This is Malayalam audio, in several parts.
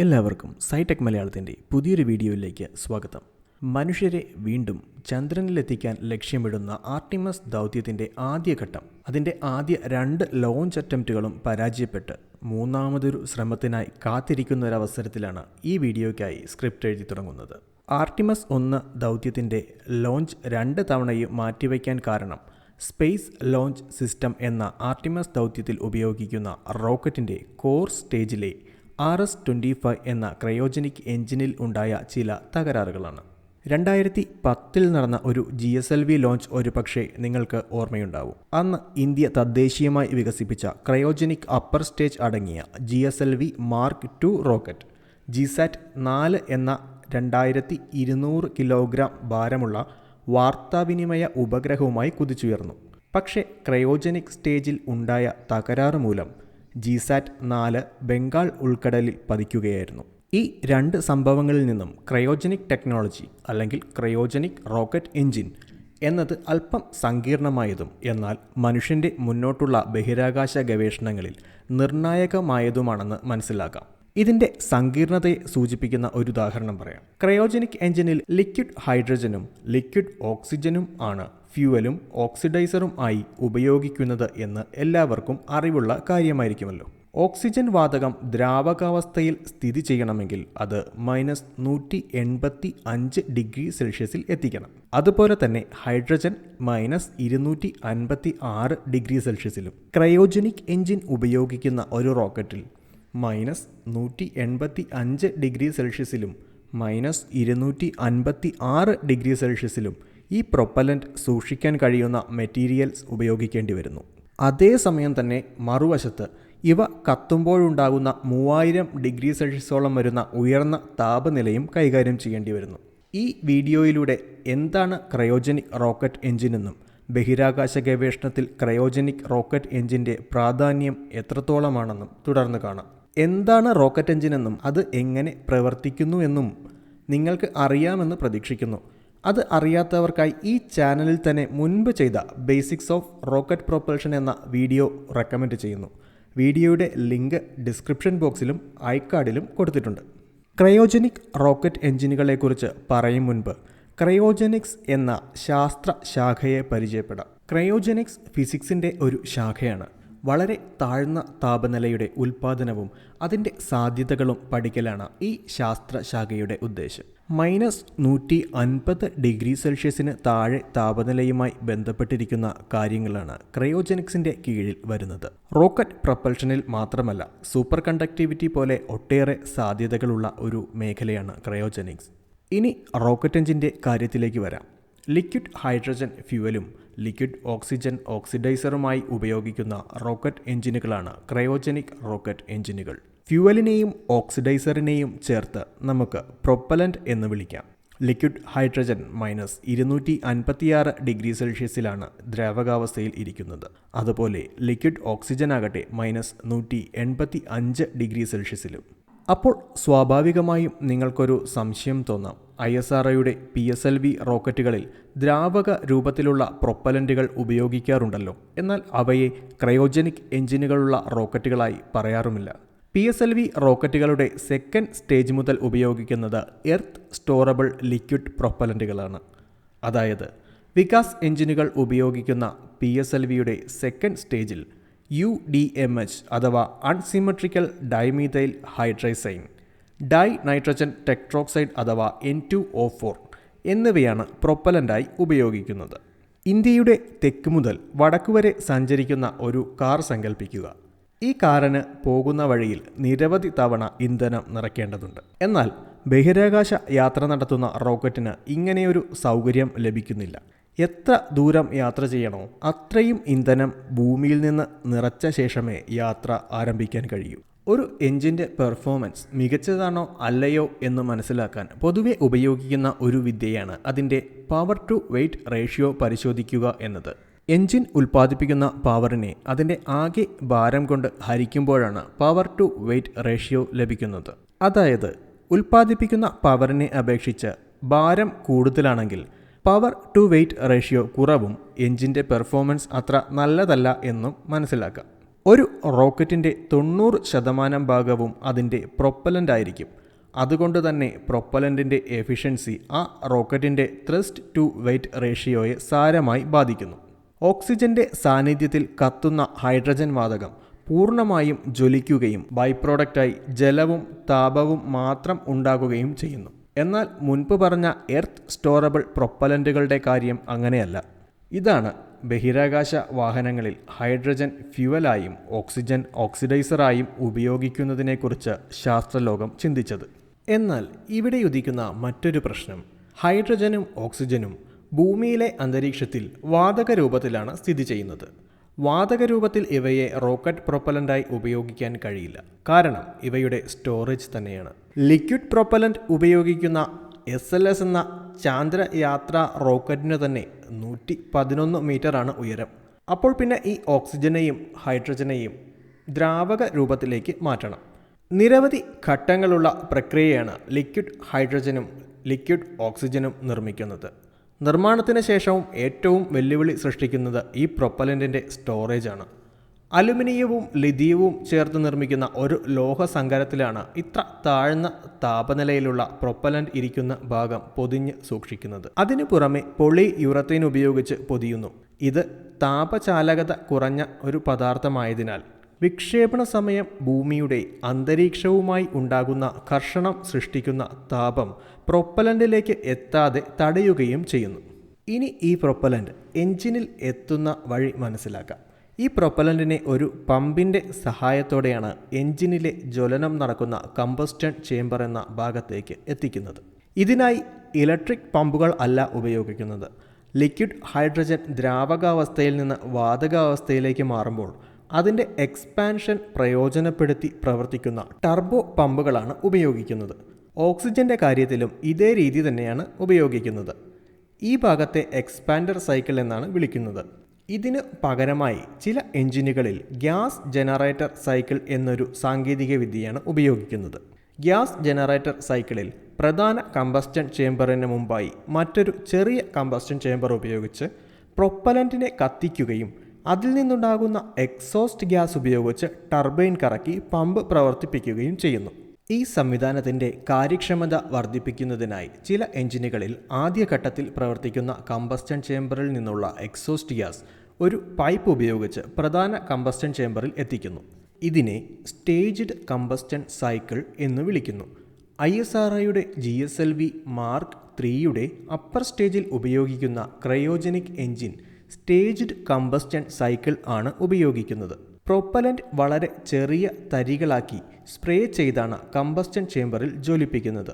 എല്ലാവർക്കും സൈടെക് മലയാളത്തിൻ്റെ പുതിയൊരു വീഡിയോയിലേക്ക് സ്വാഗതം. മനുഷ്യരെ വീണ്ടും ചന്ദ്രനിലെത്തിക്കാൻ ലക്ഷ്യമിടുന്ന ആർട്ടിമസ് ദൗത്യത്തിൻ്റെ ആദ്യഘട്ടം അതിൻ്റെ ആദ്യ 2 ലോഞ്ച് അറ്റംപ്റ്റുകളും പരാജയപ്പെട്ട് മൂന്നാമതൊരു ശ്രമത്തിനായി കാത്തിരിക്കുന്നൊരവസരത്തിലാണ് ഈ വീഡിയോയ്ക്കായി സ്ക്രിപ്റ്റ് എഴുതി തുടങ്ങുന്നത്. ആർട്ടിമസ് 1 ദൗത്യത്തിൻ്റെ ലോഞ്ച് 2 തവണയും മാറ്റിവയ്ക്കാൻ കാരണം സ്പേസ് ലോഞ്ച് സിസ്റ്റം എന്ന ആർട്ടിമസ് ദൗത്യത്തിൽ ഉപയോഗിക്കുന്ന റോക്കറ്റിൻ്റെ കോർ സ്റ്റേജിലെ RS-25 എന്ന ക്രയോജനിക് എഞ്ചിനിൽ ഉണ്ടായ ചില തകരാറുകളാണ്. 2010 നടന്ന ഒരു GSLV ലോഞ്ച് ഒരുപക്ഷെ നിങ്ങൾക്ക് ഓർമ്മയുണ്ടാവും. അന്ന് ഇന്ത്യ തദ്ദേശീയമായി വികസിപ്പിച്ച ക്രയോജനിക് അപ്പർ സ്റ്റേജ് അടങ്ങിയ GSLV Mark II rocket GSAT-4 എന്ന 2200 കിലോഗ്രാം ഭാരമുള്ള വാർത്താവിനിമയ ഉപഗ്രഹവുമായി കുതിച്ചുയർന്നു. പക്ഷേ ക്രയോജനിക് സ്റ്റേജിൽ ഉണ്ടായ തകരാറ് മൂലം GSAT-4 ബംഗാൾ ഉൾക്കടലിൽ പതിക്കുകയായിരുന്നു. ഈ 2 സംഭവങ്ങളിൽ നിന്നും ക്രയോജനിക് ടെക്നോളജി അല്ലെങ്കിൽ ക്രയോജനിക് റോക്കറ്റ് എഞ്ചിൻ എന്നത് അല്പം സങ്കീർണമായതും എന്നാൽ മനുഷ്യൻ്റെ മുന്നോട്ടുള്ള ബഹിരാകാശ ഗവേഷണങ്ങളിൽ നിർണായകമായതുമാണെന്ന് മനസ്സിലാക്കാം. ഇതിൻ്റെ സങ്കീർണതയെ സൂചിപ്പിക്കുന്ന ഒരു ഉദാഹരണം പറയാം. ക്രയോജനിക് എഞ്ചിനിൽ ലിക്വിഡ് ഹൈഡ്രജനും ലിക്വിഡ് ഓക്സിജനും ആണ് ഫ്യൂവലും ഓക്സിഡൈസറും ആയി ഉപയോഗിക്കുന്നത് എന്ന് എല്ലാവർക്കും അറിവുള്ള കാര്യമായിരിക്കുമല്ലോ. ഓക്സിജൻ വാതകം ദ്രാവകാവസ്ഥയിൽ സ്ഥിതി ചെയ്യണമെങ്കിൽ അത് -185 ഡിഗ്രി സെൽഷ്യസിൽ എത്തിക്കണം. അതുപോലെ തന്നെ ഹൈഡ്രജൻ -256 ഡിഗ്രി സെൽഷ്യസിലും. ക്രയോജനിക് എഞ്ചിൻ ഉപയോഗിക്കുന്ന ഒരു റോക്കറ്റിൽ -185 ഡിഗ്രി സെൽഷ്യസിലും -256 ഡിഗ്രി സെൽഷ്യസിലും ഈ പ്രൊപ്പലൻ്റ് സൂക്ഷിക്കാൻ കഴിയുന്ന മെറ്റീരിയൽസ് ഉപയോഗിക്കേണ്ടി വരുന്നു. അതേസമയം തന്നെ മറുവശത്ത് ഇവ കത്തുമ്പോഴുണ്ടാകുന്ന 3000 ഡിഗ്രി സെൽഷ്യസോളം വരുന്ന ഉയർന്ന താപനിലയും കൈകാര്യം ചെയ്യേണ്ടി വരുന്നു. ഈ വീഡിയോയിലൂടെ എന്താണ് ക്രയോജനിക് റോക്കറ്റ് എഞ്ചിനെന്നും ബഹിരാകാശ ഗവേഷണത്തിൽ ക്രയോജനിക് റോക്കറ്റ് എഞ്ചിൻ്റെ പ്രാധാന്യം എത്രത്തോളമാണെന്നും തുടർന്ന് കാണാം. എന്താണ് റോക്കറ്റ് എഞ്ചിനെന്നും അത് എങ്ങനെ പ്രവർത്തിക്കുന്നു എന്നും നിങ്ങൾക്ക് അറിയാമെന്ന് പ്രതീക്ഷിക്കുന്നു. അത് അറിയാത്തവർക്കായി ഈ ചാനലിൽ തന്നെ മുൻപ് ചെയ്ത ബേസിക്സ് ഓഫ് റോക്കറ്റ് പ്രൊപ്പൽഷൻ എന്ന വീഡിയോ റെക്കമെൻഡ് ചെയ്യുന്നു. വീഡിയോയുടെ ലിങ്ക് ഡിസ്ക്രിപ്ഷൻ ബോക്സിലും ഐക്കാർഡിലും കൊടുത്തിട്ടുണ്ട്. ക്രയോജനിക് റോക്കറ്റ് എഞ്ചിനുകളെക്കുറിച്ച് പറയും മുൻപ് ക്രയോജനിക്സ് എന്ന ശാസ്ത്ര ശാഖയെ പരിചയപ്പെടാം. ക്രയോജനിക്സ് ഫിസിക്സിൻ്റെ ഒരു ശാഖയാണ്. വളരെ താഴ്ന്ന താപനിലയുടെ ഉൽപ്പാദനവും അതിൻ്റെ സാധ്യതകളും പഠിക്കലാണ് ഈ ശാസ്ത്രശാഖയുടെ ഉദ്ദേശം. -150 ഡിഗ്രി സെൽഷ്യസിന് താഴെ താപനിലയുമായി ബന്ധപ്പെട്ടിരിക്കുന്ന കാര്യങ്ങളാണ് ക്രയോജനിക്സിൻ്റെ കീഴിൽ വരുന്നത്. റോക്കറ്റ് പ്രൊപ്പൽഷനിൽ മാത്രമല്ല, സൂപ്പർ കണ്ടക്ടിവിറ്റി പോലെ ഒട്ടേറെ സാധ്യതകളുള്ള ഒരു മേഖലയാണ് ക്രയോജനിക്സ്. ഇനി റോക്കറ്റ് എഞ്ചിൻ്റെ കാര്യത്തിലേക്ക് വരാം. ലിക്വിഡ് ഹൈഡ്രജൻ ഫ്യൂവലും ലിക്വിഡ് ഓക്സിജൻ ഓക്സിഡൈസറുമായി ഉപയോഗിക്കുന്ന റോക്കറ്റ് എഞ്ചിനുകളാണ് ക്രയോജനിക് റോക്കറ്റ് എഞ്ചിനുകൾ. ഫ്യൂവലിനെയും ഓക്സിഡൈസറിനെയും ചേർത്ത് നമുക്ക് പ്രൊപ്പലൻ്റ് എന്ന് വിളിക്കാം. ലിക്വിഡ് ഹൈഡ്രജൻ -256 ഡിഗ്രി സെൽഷ്യസിലാണ് ദ്രാവകാവസ്ഥയിൽ ഇരിക്കുന്നത്. അതുപോലെ ലിക്വിഡ് ഓക്സിജൻ ആകട്ടെ -185 ഡിഗ്രി സെൽഷ്യസിലും. അപ്പോൾ സ്വാഭാവികമായും നിങ്ങൾക്കൊരു സംശയം തോന്നാം. ISROയുടെ PSLV റോക്കറ്റുകളിൽ ദ്രാവക രൂപത്തിലുള്ള പ്രൊപ്പലൻ്റുകൾ ഉപയോഗിക്കാറുണ്ടല്ലോ, എന്നാൽ അവയെ ക്രയോജനിക് എഞ്ചിനുകളുള്ള റോക്കറ്റുകളായി പറയാറുമില്ല. PSLV റോക്കറ്റുകളുടെ സെക്കൻഡ് സ്റ്റേജ് മുതൽ ഉപയോഗിക്കുന്നത് എർത്ത് സ്റ്റോറബിൾ ലിക്വിഡ് പ്രൊപ്പലൻ്റുകളാണ്. അതായത് വികാസ് എഞ്ചിനുകൾ ഉപയോഗിക്കുന്ന PSLVയുടെ സെക്കൻഡ് സ്റ്റേജിൽ UDMH അഥവാ unsymmetrical dimethyl hydrazine, dinitrogen tetroxide അഥവാ N2O4 എന്നിവയാണ് പ്രൊപ്പലൻ്റായി ഉപയോഗിക്കുന്നത്. ഇന്ത്യയുടെ തെക്ക് മുതൽ വടക്ക് വരെ സഞ്ചരിക്കുന്ന ഒരു കാർ സങ്കല്പിക്കുക. ഈ കാറിന് പോകുന്ന വഴിയിൽ നിരവധി തവണ ഇന്ധനം നിറയ്ക്കേണ്ടതുണ്ട്. എന്നാൽ ബഹിരാകാശ യാത്ര നടത്തുന്ന റോക്കറ്റിന് ഇങ്ങനെയൊരു സൗകര്യം ലഭിക്കുന്നില്ല. എത്ര ദൂരം യാത്ര ചെയ്യണോ അത്രയും ഇന്ധനം ഭൂമിയിൽ നിന്ന് നിറച്ച ശേഷമേ യാത്ര ആരംഭിക്കാൻ കഴിയൂ. ഒരു എഞ്ചിൻ്റെ പെർഫോമൻസ് മികച്ചതാണോ അല്ലയോ എന്ന് മനസ്സിലാക്കാൻ പൊതുവെ ഉപയോഗിക്കുന്ന ഒരു വിദ്യയാണ് അതിൻ്റെ പവർ ടു വെയ്റ്റ് റേഷ്യോ പരിശോധിക്കുക എന്നത്. എഞ്ചിൻ ഉൽപ്പാദിപ്പിക്കുന്ന പവറിനെ അതിൻ്റെ ആകെ ഭാരം കൊണ്ട് ഹരിക്കുമ്പോഴാണ് പവർ ടു വെയ്റ്റ് റേഷ്യോ ലഭിക്കുന്നത്. അതായത് ഉൽപ്പാദിപ്പിക്കുന്ന പവറിനെ അപേക്ഷിച്ച് ഭാരം കൂടുതലാണെങ്കിൽ പവർ ടു വെയ്റ്റ് റേഷ്യോ കുറവും എഞ്ചിൻ്റെ പെർഫോമൻസ് അത്ര നല്ലതല്ല എന്നും മനസ്സിലാക്കാം. ഒരു റോക്കറ്റിൻ്റെ 90% ഭാഗവും അതിൻ്റെ പ്രൊപ്പലൻ്റ് ആയിരിക്കും. അതുകൊണ്ട് തന്നെ പ്രൊപ്പലൻറ്റിൻ്റെ എഫിഷ്യൻസി ആ റോക്കറ്റിൻ്റെ ത്രസ്റ്റ് ടു വെയ്റ്റ് റേഷ്യോയെ സാരമായി ബാധിക്കുന്നു. ഓക്സിജൻ്റെ സാന്നിധ്യത്തിൽ കത്തുന്ന ഹൈഡ്രജൻ വാതകം പൂർണ്ണമായും ജ്വലിക്കുകയും ബൈ പ്രോഡക്റ്റായി ജലവും താപവും മാത്രം ഉണ്ടാകുകയും ചെയ്യുന്നു. എന്നാൽ മുൻപ് പറഞ്ഞ എർത്ത് സ്റ്റോറബിൾ പ്രൊപ്പലൻറ്റുകളുടെ കാര്യം അങ്ങനെയല്ല. ഇതാണ് ബഹിരാകാശ വാഹനങ്ങളിൽ ഹൈഡ്രജൻ ഫ്യുവലായും ഓക്സിജൻ ഓക്സിഡൈസറായും ഉപയോഗിക്കുന്നതിനെക്കുറിച്ച് ശാസ്ത്രലോകം ചിന്തിച്ചത്. എന്നാൽ ഇവിടെ ഉദിക്കുന്ന മറ്റൊരു പ്രശ്നം, ഹൈഡ്രജനും ഓക്സിജനും ഭൂമിയിലെ അന്തരീക്ഷത്തിൽ വാതക രൂപത്തിലാണ് സ്ഥിതി ചെയ്യുന്നത്. വാതക രൂപത്തിൽ ഇവയെ റോക്കറ്റ് പ്രൊപ്പലൻ്റായി ഉപയോഗിക്കാൻ കഴിയില്ല. കാരണം ഇവയുടെ സ്റ്റോറേജ് തന്നെയാണ്. ലിക്വിഡ് പ്രൊപ്പലൻ്റ് ഉപയോഗിക്കുന്ന SLS എന്ന ചാന്ദ്രയാത്രാ റോക്കറ്റിന് തന്നെ 111 മീറ്ററാണ് ഉയരം. അപ്പോൾ പിന്നെ ഈ ഓക്സിജനെയും ഹൈഡ്രജനെയും ദ്രാവക രൂപത്തിലേക്ക് മാറ്റണം. നിരവധി ഘട്ടങ്ങളുള്ള പ്രക്രിയയാണ് ലിക്വിഡ് ഹൈഡ്രജനും ലിക്വിഡ് ഓക്സിജനും നിർമ്മിക്കുന്നത്. നിർമ്മാണത്തിന് ശേഷവും ഏറ്റവും വെല്ലുവിളി സൃഷ്ടിക്കുന്നത് ഈ പ്രൊപ്പലൻറ്റിൻ്റെ സ്റ്റോറേജാണ്. അലുമിനിയവും ലിഥിയവും ചേർത്ത് നിർമ്മിക്കുന്ന ഒരു ലോഹസങ്കരത്തിലാണ് ഇത്ര താഴ്ന്ന താപനിലയിലുള്ള പ്രൊപ്പലൻ്റ് ഇരിക്കുന്ന ഭാഗം പൊതിഞ്ഞ് സൂക്ഷിക്കുന്നത്. അതിനു പുറമെ പോളി യുറത്തീൻ ഉപയോഗിച്ച് പൊതിയുന്നു. ഇത് താപചാലകത കുറഞ്ഞ ഒരു പദാർത്ഥമായതിനാൽ വിക്ഷേപണ സമയം ഭൂമിയുടെ അന്തരീക്ഷവുമായി ഉണ്ടാകുന്ന ഘർഷണം സൃഷ്ടിക്കുന്ന താപം പ്രൊപ്പലൻറ്റിലേക്ക് എത്താതെ തടയുകയും ചെയ്യുന്നു. ഇനി ഈ പ്രൊപ്പലൻ്റ് എഞ്ചിനിൽ എത്തുന്ന വഴി മനസ്സിലാക്കാം. ഈ പ്രൊപ്പലൻറ്റിനെ ഒരു പമ്പിൻ്റെ സഹായത്തോടെയാണ് എഞ്ചിനിലെ ജ്വലനം നടക്കുന്ന കമ്പസ്റ്റൺ ചേംബർ എന്ന ഭാഗത്തേക്ക് എത്തിക്കുന്നത്. ഇതിനായി ഇലക്ട്രിക് പമ്പുകൾ അല്ല ഉപയോഗിക്കുന്നത്. ലിക്വിഡ് ഹൈഡ്രജൻ ദ്രാവകാവസ്ഥയിൽ നിന്ന് വാതകാവസ്ഥയിലേക്ക് മാറുമ്പോൾ അതിൻ്റെ എക്സ്പാൻഷൻ പ്രയോജനപ്പെടുത്തി പ്രവർത്തിക്കുന്ന ടർബോ പമ്പുകളാണ് ഉപയോഗിക്കുന്നത്. ഓക്സിജൻ്റെ കാര്യത്തിലും ഇതേ രീതി തന്നെയാണ് ഉപയോഗിക്കുന്നത്. ഈ ഭാഗത്തെ എക്സ്പാൻഡർ സൈക്കിൾ എന്നാണ് വിളിക്കുന്നത്. ഇതിന് പകരമായി ചില എഞ്ചിനുകളിൽ ഗ്യാസ് ജനറേറ്റർ സൈക്കിൾ എന്നൊരു സാങ്കേതിക വിദ്യയാണ് ഉപയോഗിക്കുന്നത്. ഗ്യാസ് ജനറേറ്റർ സൈക്കിളിൽ പ്രധാന കമ്പസ്റ്റൻ ചേംബറിന് മുമ്പായി മറ്റൊരു ചെറിയ കമ്പസ്റ്റൻ ചേംബർ ഉപയോഗിച്ച് പ്രൊപ്പലൻറ്റിനെ കത്തിക്കുകയും അതിൽ നിന്നുണ്ടാകുന്ന എക്സോസ്റ്റ് ഗ്യാസ് ഉപയോഗിച്ച് ടർബൈൻ കറക്കി പമ്പ് പ്രവർത്തിപ്പിക്കുകയും ചെയ്യുന്നു. ഈ സംവിധാനത്തിൻ്റെ കാര്യക്ഷമത വർദ്ധിപ്പിക്കുന്നതിനായി ചില എഞ്ചിനുകളിൽ ആദ്യഘട്ടത്തിൽ പ്രവർത്തിക്കുന്ന കമ്പസ്റ്റൻ ചേംബറിൽ നിന്നുള്ള എക്സോസ്റ്റ് ഗ്യാസ് ഒരു പൈപ്പ് ഉപയോഗിച്ച് പ്രധാന കമ്പസ്റ്റൻ ചേംബറിൽ എത്തിക്കുന്നു. ഇതിനെ സ്റ്റേജ്ഡ് കമ്പസ്റ്റൻ സൈക്കിൾ എന്ന് വിളിക്കുന്നു. ISROയുടെ GSLV Mark 3യുടെ അപ്പർ സ്റ്റേജിൽ ഉപയോഗിക്കുന്ന cryogenic engine staged combustion cycle ആണ് ഉപയോഗിക്കുന്നത്. പ്രൊപ്പലൻ്റ് വളരെ ചെറിയ തരികളാക്കി സ്പ്രേ ചെയ്താണ് കമ്പസ്റ്റൻ ചേംബറിൽ ജ്വലിപ്പിക്കുന്നത്.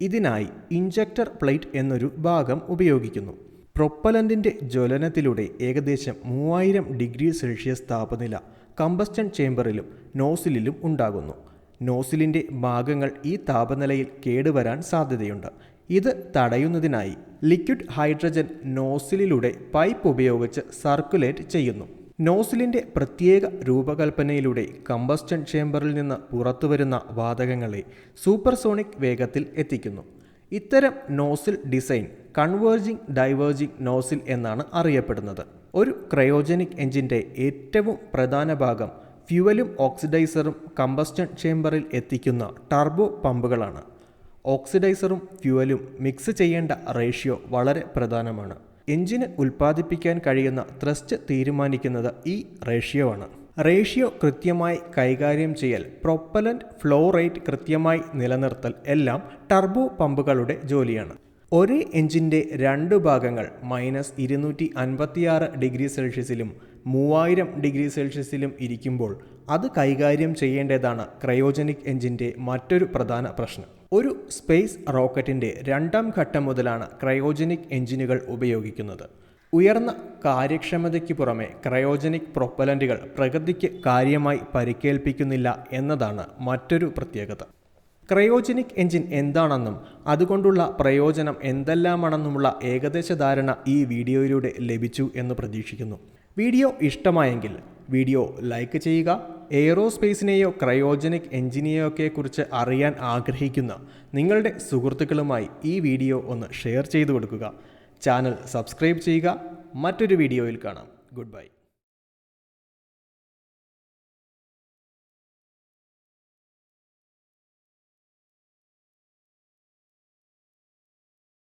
ഇതിനായി ഇഞ്ചക്ടർ പ്ലേറ്റ് എന്നൊരു ഭാഗം ഉപയോഗിക്കുന്നു. പ്രൊപ്പലൻറ്റിൻ്റെ ജ്വലനത്തിലൂടെ ഏകദേശം 3000 ഡിഗ്രി സെൽഷ്യസ് താപനില കമ്പസ്റ്റൻ ചേംബറിലും നോസിലിലും ഉണ്ടാകുന്നു. നോസിലിൻ്റെ ഭാഗങ്ങൾ ഈ താപനിലയിൽ കേടുവരാൻ സാധ്യതയുണ്ട്. ഇത് തടയുന്നതിനായി ലിക്വിഡ് ഹൈഡ്രജൻ നോസിലിലൂടെ പൈപ്പ് ഉപയോഗിച്ച് സർക്കുലേറ്റ് ചെയ്യുന്നു. നോസിലിൻ്റെ പ്രത്യേക രൂപകൽപ്പനയിലൂടെ കമ്പസ്റ്റൻ ചേംബറിൽ നിന്ന് പുറത്തുവരുന്ന വാതകങ്ങളെ സൂപ്പർസോണിക് വേഗത്തിൽ എത്തിക്കുന്നു. ഇത്തരം nozzle design converging diverging nozzle എന്നാണ് അറിയപ്പെടുന്നത്. ഒരു ക്രയോജനിക് എഞ്ചിൻ്റെ ഏറ്റവും പ്രധാന ഭാഗം ഫ്യുവലും ഓക്സിഡൈസറും കമ്പസ്റ്റൻ ചേംബറിൽ എത്തിക്കുന്ന ടർബോ പമ്പുകളാണ്. ഓക്സിഡൈസറും ഫ്യുവലും മിക്സ് ചെയ്യേണ്ട റേഷ്യോ വളരെ പ്രധാനമാണ്. എഞ്ചിന് ഉൽപ്പാദിപ്പിക്കാൻ കഴിയുന്ന ത്രസ്റ്റ് തീരുമാനിക്കുന്നത് ഈ റേഷ്യോ ആണ്. റേഷ്യോ കൃത്യമായി കൈകാര്യം ചെയ്യൽ, പ്രൊപ്പലൻ്റ് ഫ്ലോ റേറ്റ് കൃത്യമായി നിലനിർത്തൽ എല്ലാം ടർബോ പമ്പുകളുടെ ജോലിയാണ്. ഒരേ എഞ്ചിൻ്റെ രണ്ട് ഭാഗങ്ങൾ -256 ഡിഗ്രി സെൽഷ്യസിലും 3000 ഡിഗ്രി സെൽഷ്യസിലും ഇരിക്കുമ്പോൾ അത് കൈകാര്യം ചെയ്യേണ്ടതാണ് ക്രയോജനിക് എഞ്ചിൻ്റെ മറ്റൊരു പ്രധാന പ്രശ്നം. ഒരു സ്പേസ് റോക്കറ്റിൻ്റെ 2ാം ഘട്ടം മുതലാണ് ക്രയോജനിക് എഞ്ചിനുകൾ ഉപയോഗിക്കുന്നത്. ഉയർന്ന കാര്യക്ഷമതയ്ക്ക് പുറമെ ക്രയോജനിക് പ്രൊപ്പലൻറ്റുകൾ പ്രകൃതിക്ക് കാര്യമായി പരിക്കേൽപ്പിക്കുന്നില്ല എന്നതാണ് മറ്റൊരു പ്രത്യേകത. ക്രയോജനിക് എഞ്ചിൻ എന്താണെന്നും അതുകൊണ്ടുള്ള പ്രയോജനം എന്തെല്ലാമാണെന്നുമുള്ള ഏകദേശ ധാരണ ഈ വീഡിയോയിലൂടെ ലഭിച്ചു എന്ന് പ്രതീക്ഷിക്കുന്നു. വീഡിയോ ഇഷ്ടമായെങ്കിൽ വീഡിയോ ലൈക്ക് ചെയ്യുക. എയ്റോസ്പേസിനെയോ ക്രയോജനിക് എഞ്ചിനെയൊക്കെ കുറിച്ച് അറിയാൻ ആഗ്രഹിക്കുന്ന നിങ്ങളുടെ സുഹൃത്തുക്കളുമായി ഈ വീഡിയോ ഒന്ന് ഷെയർ ചെയ്തു കൊടുക്കുക. ചാനൽ സബ്സ്ക്രൈബ് ചെയ്യുക. മറ്റൊരു വീഡിയോയിൽ കാണാം. Good bye.